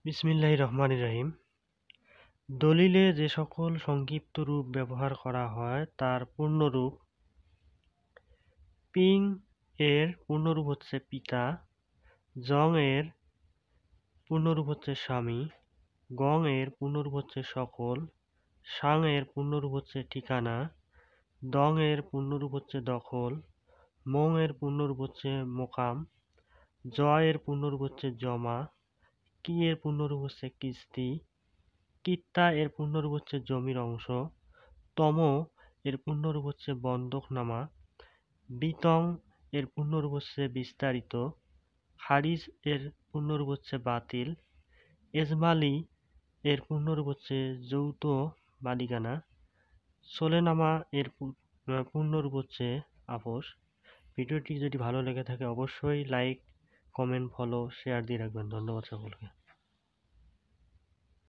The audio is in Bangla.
বিসমিল্লাহির রহমানির রহিম। দলিলে যে সকল সংক্ষিপ্ত রূপ ব্যবহার করা হয় তার পূর্ণরূপ: পিং এর পূর্ণরূপ হচ্ছে পিতা, জং এর পূর্ণরূপ হচ্ছে স্বামী, গং এর পূর্ণরূপ হচ্ছে সকল, সাং এর পূর্ণরূপ হচ্ছে ঠিকানা, দং এর পূর্ণরূপ হচ্ছে দখল, মং এর পূর্ণরূপ হচ্ছে মোকাম, জ এর পূর্ণরূপ হচ্ছে জমা, কি এর পূর্ণরূপ হচ্ছে কিস্তি, কিত্তা এর পূর্ণরূপ হচ্ছে জমির অংশ, তম এর পূর্ণরূপ হচ্ছে বন্ধকনামা, বিতং এর পূর্ণরূপ হচ্ছে বিস্তারিত, খারিজ এর পূর্ণরূপ হচ্ছে বাতিল, এজমালি এর পূর্ণরূপ হচ্ছে যৌথ মালিকানা, সোলেনামা এর পূর্ণরূপ হচ্ছে আপোস। ভিডিওটি যদি ভালো লেগে থাকে অবশ্যই লাইক, কমেন্ট, ফলো, শেয়ার দিয়ে রাখবেন। ধন্যবাদ সকলকে।